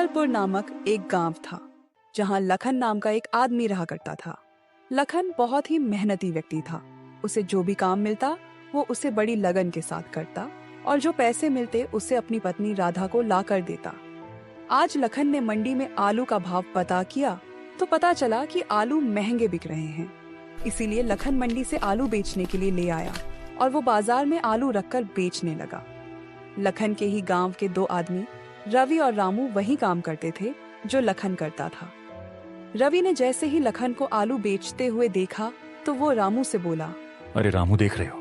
जबलपुर नामक एक गांव था जहां लखन नाम का एक आदमी रहा करता था। लखन बहुत ही मेहनती व्यक्ति था। उसे जो भी काम मिलता वो उसे बड़ी लगन के साथ करता और जो पैसे मिलते उसे अपनी पत्नी राधा को ला कर देता। आज लखन ने मंडी में आलू का भाव पता किया तो पता चला कि आलू महंगे बिक रहे हैं। इसीलिए लखन मंडी से आलू बेचने के लिए ले आया और वो बाजार में आलू रखकर बेचने लगा। लखन के ही गांव के दो आदमी रवि और रामू वही काम करते थे जो लखन करता था। रवि ने जैसे ही लखन को आलू बेचते हुए देखा तो वो रामू से बोला, अरे रामू, देख रहे हो,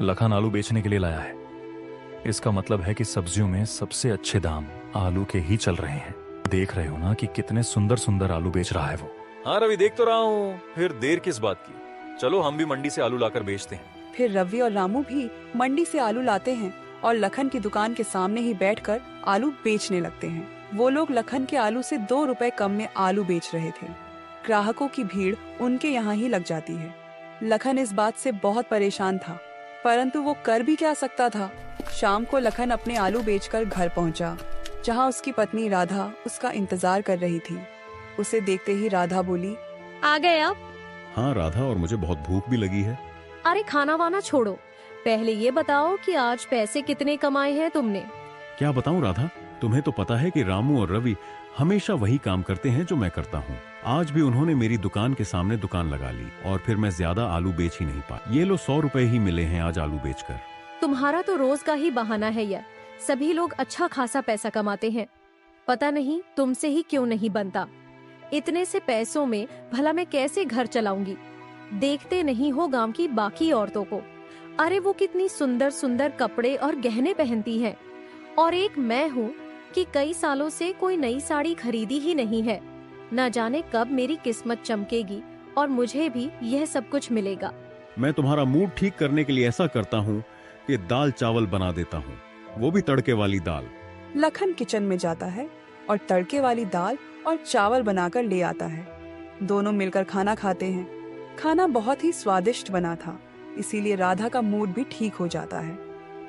लखन आलू बेचने के लिए लाया है। इसका मतलब है कि सब्जियों में सबसे अच्छे दाम आलू के ही चल रहे हैं। देख रहे हो ना कि कितने सुंदर सुंदर आलू बेच रहा है वो। हाँ रवि, देख तो रहा हूँ, फिर देर किस बात की, चलो हम भी मंडी से आलू लाकर बेचते हैं। फिर रवि और रामू भी मंडी से आलू लाते हैं और लखन की दुकान के सामने ही बैठकर आलू बेचने लगते हैं। वो लोग लखन के आलू से 2 रुपए कम में आलू बेच रहे थे। ग्राहकों की भीड़ उनके यहाँ ही लग जाती है। लखन इस बात से बहुत परेशान था, परंतु वो कर भी क्या सकता था। शाम को लखन अपने आलू बेचकर घर पहुंचा, जहां उसकी पत्नी राधा उसका इंतजार कर रही थी। उसे देखते ही राधा बोली, आ गए आप? हाँ राधा, और मुझे बहुत भूख भी लगी है। अरे खाना वाना छोड़ो, पहले ये बताओ कि आज पैसे कितने कमाए हैं तुमने? क्या बताऊं राधा, तुम्हें तो पता है कि रामू और रवि हमेशा वही काम करते हैं जो मैं करता हूँ। आज भी उन्होंने मेरी दुकान के सामने दुकान लगा ली और फिर मैं ज्यादा आलू बेच ही नहीं पाया। ये लो 100 रुपए ही मिले हैं आज आलू बेचकर। तुम्हारा तो रोज का ही बहाना है यार। सभी लोग अच्छा खासा पैसा कमाते हैं, पता नहीं तुमसे ही क्यों नहीं बनता। इतने से पैसों में भला मैं कैसे घर चलाऊंगी? देखते नहीं हो गांव की बाकी औरतों को, अरे वो कितनी सुंदर सुंदर कपड़े और गहने पहनती हैं, और एक मैं हूँ कि कई सालों से कोई नई साड़ी खरीदी ही नहीं है। न जाने कब मेरी किस्मत चमकेगी और मुझे भी यह सब कुछ मिलेगा। मैं तुम्हारा मूड ठीक करने के लिए ऐसा करता हूँ कि दाल चावल बना देता हूँ, वो भी तड़के वाली दाल। लखन किचन में जाता है और तड़के वाली दाल और चावल बनाकर ले आता है। दोनों मिलकर खाना खाते हैं। खाना बहुत ही स्वादिष्ट बना था, इसीलिए राधा का मूड भी ठीक हो जाता है।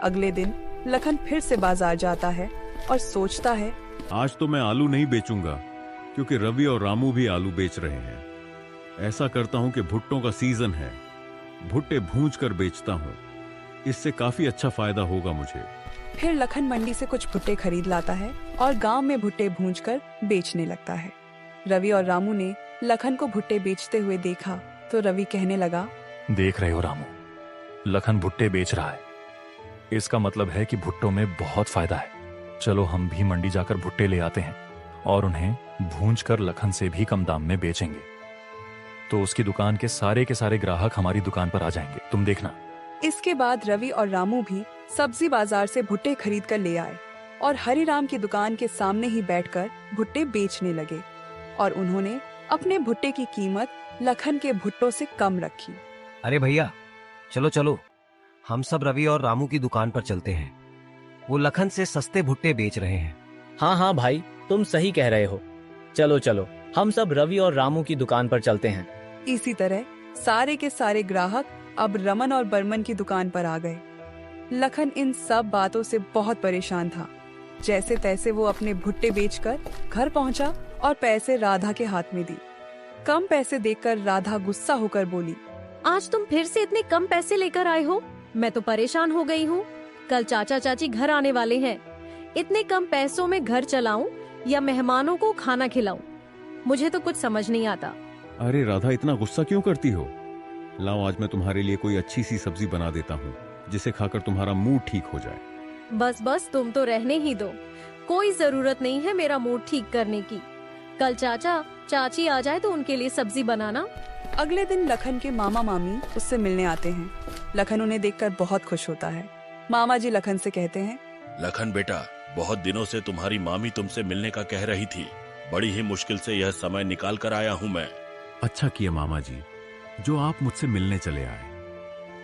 अगले दिन लखन फिर से बाजार जाता है और सोचता है, आज तो मैं आलू नहीं बेचूंगा क्योंकि रवि और रामू भी आलू बेच रहे हैं। ऐसा करता हूँ कि भुट्टों का सीजन है, भुट्टे भूंज कर बेचता हूँ, इससे काफी अच्छा फायदा होगा मुझे। फिर लखन मंडी से कुछ भुट्टे खरीद लाता है और गांव में भुट्टे भूंजकर बेचने लगता है। रवि और रामू ने लखन को भुट्टे बेचते हुए देखा तो रवि कहने लगा, देख रहे हो रामू, लखन भुट्टे बेच रहा है। इसका मतलब है कि भुट्टों में बहुत फायदा है। चलो हम भी मंडी जाकर भुट्टे ले आते हैं और उन्हें भूंज कर लखन से भी कम दाम में बेचेंगे, तो उसकी दुकान के सारे ग्राहक हमारी दुकान पर आ जाएंगे, तुम देखना। इसके बाद रवि और रामू भी सब्जी बाजार से भुट्टे खरीद कर ले आए और हरिराम की दुकान के सामने ही बैठकर भुट्टे बेचने लगे और उन्होंने अपने भुट्टे की कीमत लखन के भुट्टों से कम रखी। अरे भैया, चलो चलो, हम सब रवि और रामू की दुकान पर चलते हैं। वो लखन से सस्ते भुट्टे बेच रहे हैं। हाँ हाँ भाई, तुम सही कह रहे हो। चलो चलो, हम सब रवि और रामू की दुकान पर चलते हैं। इसी तरह सारे के सारे ग्राहक अब रमन और बर्मन की दुकान पर आ गए। लखन इन सब बातों से बहुत परेशान था। जैसे तैसे वो अपने भुट्टे बेचकर घर पहुंचा और पैसे राधा के हाथ में दी। कम पैसे देखकर राधा गुस्सा होकर बोली, आज तुम फिर से इतने कम पैसे लेकर आए हो? मैं तो परेशान हो गई हूँ। कल चाचा चाची घर आने वाले हैं। इतने कम पैसों में घर चलाऊं या मेहमानों को खाना खिलाऊं? मुझे तो कुछ समझ नहीं आता। अरे राधा, इतना गुस्सा क्यों करती हो? लाओ, आज मैं तुम्हारे लिए कोई अच्छी सी सब्जी बना देता हूँ जिसे खाकर तुम्हारा मूड ठीक हो जाए। बस बस, तुम तो रहने ही दो। कोई जरूरत नहीं है मेरा मूड ठीक करने की। कल चाचा चाची आ जाए तो उनके लिए सब्जी बनाना। अगले दिन लखन के मामा मामी उससे मिलने आते हैं। लखन उन्हें देखकर बहुत खुश होता है। मामा जी लखन से कहते हैं, लखन बेटा, बहुत दिनों से तुम्हारी मामी तुमसे मिलने का कह रही थी। बड़ी ही मुश्किल से यह समय निकाल कर आया हूँ मैं। अच्छा किया मामा जी, जो आप मुझसे मिलने चले आए।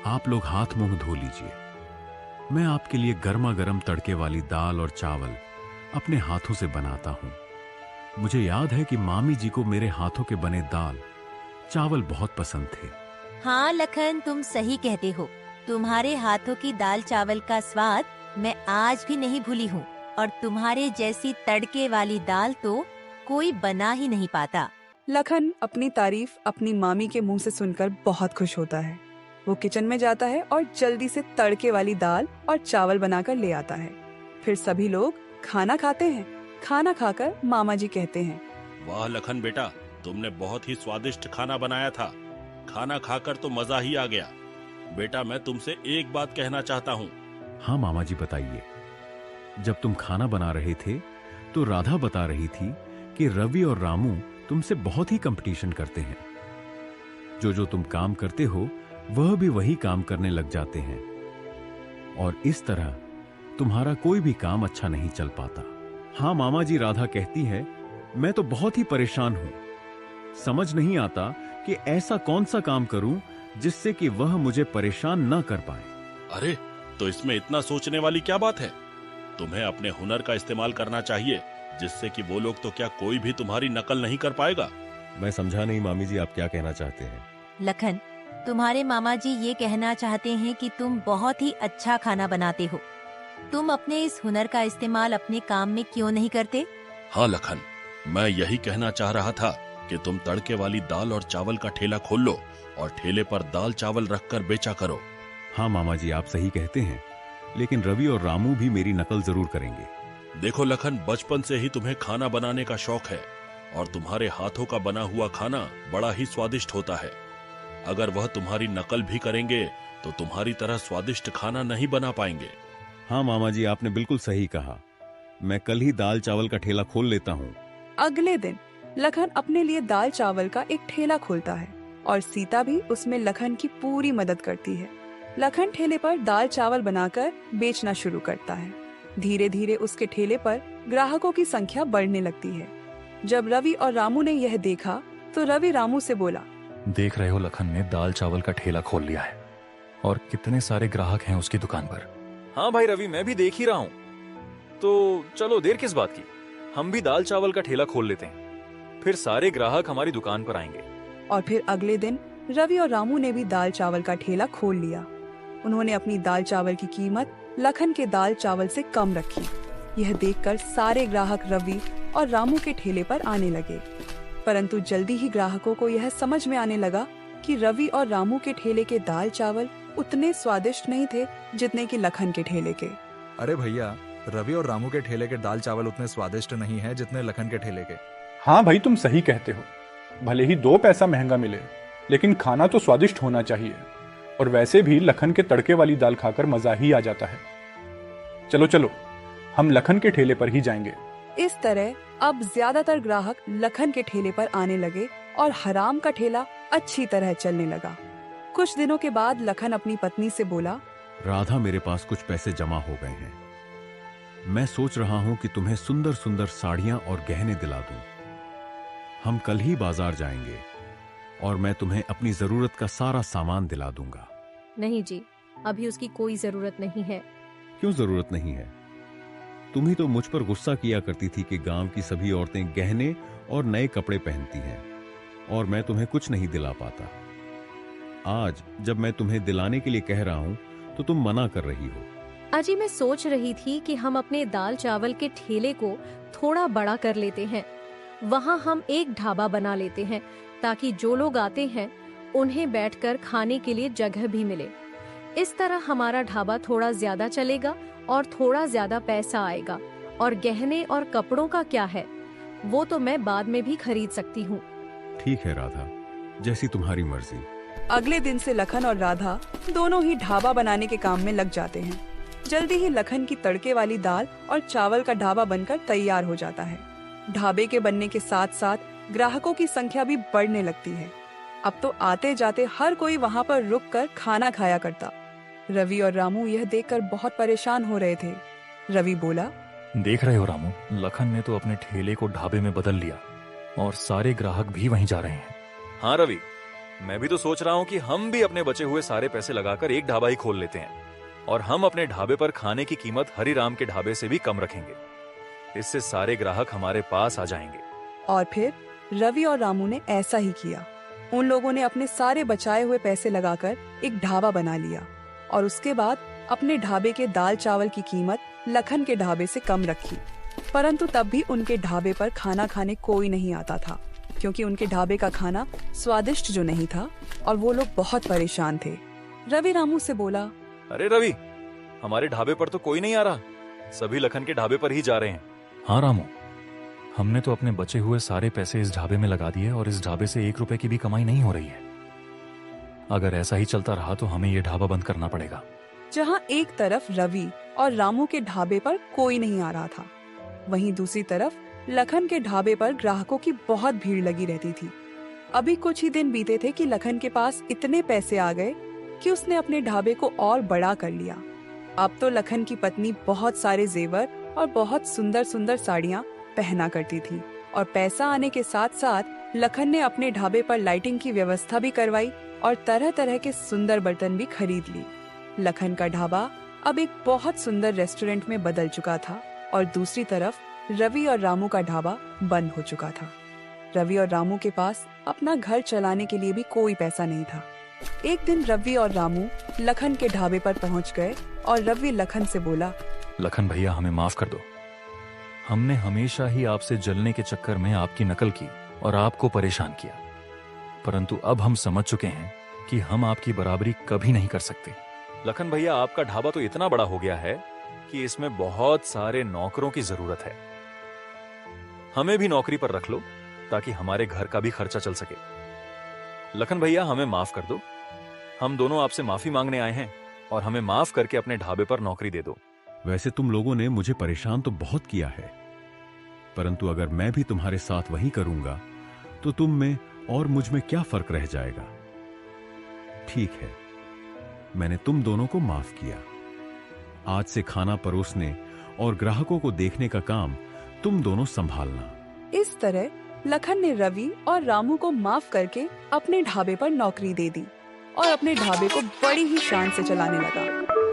आप लोग हाथ मुंह धो लीजिए। मैं आपके लिए गर्मा गर्म तड़के वाली दाल और चावल अपने हाथों से बनाता हूँ। मुझे याद है कि मामी जी को मेरे हाथों के बने दाल चावल बहुत पसंद थे। हाँ लखन, तुम सही कहते हो। तुम्हारे हाथों की दाल चावल का स्वाद मैं आज भी नहीं भूली हूँ और तुम्हारे जैसी तड़के वाली दाल तो कोई बना ही नहीं पाता। लखन अपनी तारीफ अपनी मामी के मुंह से सुनकर बहुत खुश होता है। वो किचन में जाता है और जल्दी से तड़के वाली दाल और चावल बनाकर ले आता है। फिर सभी लोग खाना खाते हैं। खाना खाकर मामा जी कहते हैं, वाह लखन बेटा, तुमने बहुत ही स्वादिष्ट खाना बनाया था। खाना खाकर तो मजा ही आ गया। बेटा मैं तुमसे एक बात कहना चाहता हूँ। हाँ मामा जी बताइए। जब तुम खाना बना रहे थे तो राधा बता रही थी कि रवि और रामू तुमसे बहुत ही कंपटीशन करते हैं। जो तुम काम करते हो वह भी वही काम करने लग जाते हैं और इस तरह तुम्हारा कोई भी काम अच्छा नहीं चल पाता। हाँ मामा जी, राधा कहती है मैं तो बहुत ही परेशान हूं। समझ नहीं आता कि ऐसा कौन सा काम करूं जिससे कि वह मुझे परेशान न कर पाए। अरे तो इसमें इतना सोचने वाली क्या बात है? तुम्हें अपने हुनर का इस्तेमाल करना चाहिए, जिससे कि वो लोग तो क्या कोई भी तुम्हारी नकल नहीं कर पाएगा। मैं समझा नहीं मामी जी, आप क्या कहना चाहते हैं? लखन, तुम्हारे मामा जी ये कहना चाहते हैं कि तुम बहुत ही अच्छा खाना बनाते हो। तुम अपने इस हुनर का इस्तेमाल अपने काम में क्यों नहीं करते? हाँ लखन, मैं यही कहना चाह रहा था कि तुम तड़के वाली दाल और चावल का ठेला खोल लो और ठेले पर दाल चावल रखकर बेचा करो। हाँ मामा जी, आप सही कहते हैं, लेकिन रवि और रामू भी मेरी नकल जरूर करेंगे। देखो लखन, बचपन से ही तुम्हें खाना बनाने का शौक है और तुम्हारे हाथों का बना हुआ खाना बड़ा ही स्वादिष्ट होता है। अगर वह तुम्हारी नकल भी करेंगे तो तुम्हारी तरह स्वादिष्ट खाना नहीं बना पाएंगे। हाँ मामा जी, आपने बिल्कुल सही कहा। मैं कल ही दाल चावल का ठेला खोल लेता हूँ। अगले दिन लखन अपने लिए दाल चावल का एक ठेला खोलता है और सीता भी उसमें लखन की पूरी मदद करती है। लखन ठेले पर दाल चावल बनाकर बेचना शुरू करता है। धीरे धीरे उसके ठेले पर ग्राहकों की संख्या बढ़ने लगती है। जब रवि और रामू ने यह देखा तो रवि रामू से बोला, देख रहे हो, लखन ने दाल चावल का ठेला खोल लिया है और कितने सारे ग्राहक हैं उसकी दुकान पर। हाँ भाई रवि, मैं भी देख ही रहा हूँ। तो चलो देर किस बात की, हम भी दाल चावल का ठेला खोल लेते हैं, फिर सारे ग्राहक हमारी दुकान पर आएंगे। और फिर अगले दिन रवि और रामू ने भी दाल चावल का ठेला खोल लिया। उन्होंने अपनी दाल चावल की कीमत लखन के दाल चावल से कम रखी। यह देखकर सारे ग्राहक रवि और रामू के ठेले पर आने लगे। परंतु जल्दी ही ग्राहकों को यह समझ में आने लगा कि रवि और रामू के ठेले के दाल चावल उतने स्वादिष्ट नहीं थे जितने कि लखन के ठेले के। अरे भैया, रवि और रामू के ठेले के दाल चावल उतने स्वादिष्ट नहीं है जितने लखन के ठेले के। हाँ भाई, तुम सही कहते हो। भले ही 2 पैसा महंगा मिले, लेकिन खाना तो स्वादिष्ट होना चाहिए। और वैसे भी लखन के तड़के वाली दाल खाकर मजा ही आ जाता है। चलो चलो, हम लखन के ठेले पर ही जाएंगे। इस तरह अब ज्यादातर ग्राहक लखन के ठेले पर आने लगे और हराम का ठेला अच्छी तरह चलने लगा। कुछ दिनों के बाद लखन अपनी पत्नी से बोला, राधा, मेरे पास कुछ पैसे जमा हो गए हैं। मैं सोच रहा हूं कि तुम्हें सुंदर सुंदर साड़ियां और गहने दिला दूं। हम कल ही बाजार जाएंगे और मैं तुम्हें अपनी जरूरत का सारा सामान दिला दूंगा। नहीं जी, अभी उसकी कोई जरूरत नहीं है। क्यों जरूरत नहीं है? तुम ही तो मुझ पर गुस्सा किया करती थी कि गांव की सभी औरतें गहने और नए कपड़े पहनती हैं और मैं तुम्हें कुछ नहीं दिला पाता। आज जब मैं तुम्हें दिलाने के लिए कह रहा हूं तो तुम मना कर रही हो। अजी, मैं सोच रही थी कि हम अपने दाल चावल के ठेले को थोड़ा बड़ा कर लेते हैं। वहाँ हम एक ढाबा बना लेते हैं ताकि जो लोग आते हैं उन्हें बैठकर खाने के लिए जगह भी मिले। इस तरह हमारा ढाबा थोड़ा ज्यादा चलेगा और थोड़ा ज्यादा पैसा आएगा। और गहने और कपड़ों का क्या है, वो तो मैं बाद में भी खरीद सकती हूँ। ठीक है राधा, जैसी तुम्हारी मर्जी। अगले दिन से लखन और राधा दोनों ही ढाबा बनाने के काम में लग जाते हैं। जल्दी ही लखन की तड़के वाली दाल और चावल का ढाबा बनकर तैयार हो जाता है। ढाबे के बनने के साथ साथ ग्राहकों की संख्या भी बढ़ने लगती है। अब तो आते जाते हर कोई वहाँ पर रुककर खाना खाया करता। रवि और रामू यह देखकर बहुत परेशान हो रहे थे। रवि बोला, देख रहे हो रामू, लखन ने तो अपने ठेले को ढाबे में बदल लिया और सारे ग्राहक भी वहीं जा रहे हैं। हाँ रवि, मैं भी तो सोच रहा हूँ कि हम भी अपने बचे हुए सारे पैसे लगाकर एक ढाबा ही खोल लेते हैं और हम अपने ढाबे पर खाने की कीमत हरिराम के ढाबे से भी कम रखेंगे। इससे सारे ग्राहक हमारे पास आ जाएंगे। और फिर रवि और रामू ने ऐसा ही किया। उन लोगों ने अपने सारे बचाए हुए पैसे लगाकर एक ढाबा बना लिया और उसके बाद अपने ढाबे के दाल चावल की कीमत लखन के ढाबे से कम रखी, परंतु तब भी उनके ढाबे पर खाना खाने कोई नहीं आता था, क्योंकि उनके ढाबे का खाना स्वादिष्ट जो नहीं था और वो लोग बहुत परेशान थे। रवि रामू से बोला, अरे रवि, हमारे ढाबे पर तो कोई नहीं आ रहा, सभी लखन के ढाबे पर ही जा रहे हैं। हाँ रामू, हमने तो अपने बचे हुए सारे पैसे इस ढाबे में लगा दिए और इस ढाबे से 1 रुपए की भी कमाई नहीं हो रही है। अगर ऐसा ही चलता रहा तो हमें ये ढाबा बंद करना पड़ेगा। जहाँ एक तरफ रवि और रामू के ढाबे पर कोई नहीं आ रहा था, वहीं दूसरी तरफ लखन के ढाबे पर ग्राहकों की बहुत भीड़ लगी रहती थी। अभी कुछ ही दिन बीते थे कि लखन के पास इतने पैसे आ गए कि उसने अपने ढाबे को और बड़ा कर लिया। अब तो लखन की पत्नी बहुत सारे जेवर और बहुत सुंदर सुंदर साड़ियाँ पहना करती थी, और पैसा आने के साथ साथ लखन ने अपने ढाबे पर लाइटिंग की व्यवस्था भी करवाई और तरह तरह के सुंदर बर्तन भी खरीद ली। लखन का ढाबा अब एक बहुत सुंदर रेस्टोरेंट में बदल चुका था और दूसरी तरफ रवि और रामू का ढाबा बंद हो चुका था। रवि और रामू के पास अपना घर चलाने के लिए भी कोई पैसा नहीं था। एक दिन रवि और रामू लखन के ढाबे पर पहुंच गए और रवि लखन से बोला, लखन भैया, हमें माफ कर दो। हमने हमेशा ही आपसे जलने के चक्कर में आपकी नकल की और आपको परेशान किया, परंतु अब हम समझ चुके हैं कि हम आपकी बराबरी कभी नहीं कर सकते। लखन भैया, आपका ढाबा तो इतना बड़ा हो गया है कि इसमें बहुत सारे नौकरों की जरूरत है। हमें भी नौकरी पर रख लो ताकि हमारे घर का भी खर्चा चल सके। लखन भैया, हमें माफ कर दो। हम दोनों आपसे माफी मांगने आए हैं और हमें माफ करके अपने ढाबे पर नौकरी दे दो। वैसे तुम लोगों ने मुझे परेशान तो बहुत किया है, परंतु अगर मैं भी तुम्हारे साथ वही करूंगा तो तुम में और मुझ में क्या फर्क रह जाएगा। ठीक है, मैंने तुम दोनों को माफ किया। आज से खाना परोसने और ग्राहकों को देखने का काम तुम दोनों संभालना। इस तरह लखन ने रवि और रामू को माफ करके अपने ढाबे पर नौकरी दे दी और अपने ढाबे को बड़ी ही शान से चलाने लगा।